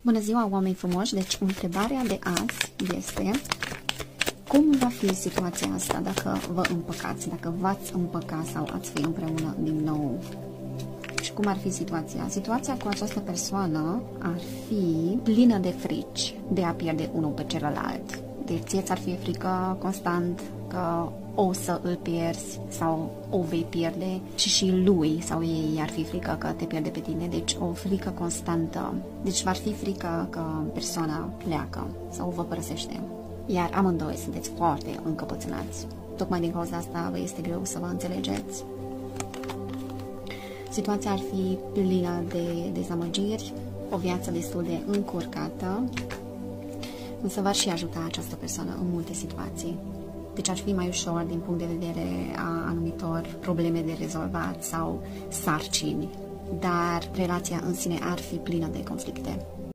Bună ziua, oameni frumoși! Deci, întrebarea de azi este: cum va fi situația asta dacă vă împăcați, dacă v-ați împăca sau ați fi împreună din nou? Și cum ar fi situația? Situația cu această persoană ar fi plină de frici de a pierde unul pe celălalt. Deci ție ți-ar fi frică constant că o să îl pierzi sau o vei pierde, și lui sau ei ar fi frică că te pierde pe tine, deci o frică constantă. Deci v-ar fi frică că persoana pleacă sau vă părăsește, iar amândoi sunteți foarte încăpățânați. Tocmai din cauza asta vă este greu să vă înțelegeți. Situația ar fi plină de dezamăgiri, o viață destul de încurcată, însă v-ar și ajuta această persoană în multe situații. Deci ar fi mai ușor din punct de vedere a anumitor probleme de rezolvat sau sarcini, dar relația în sine ar fi plină de conflicte.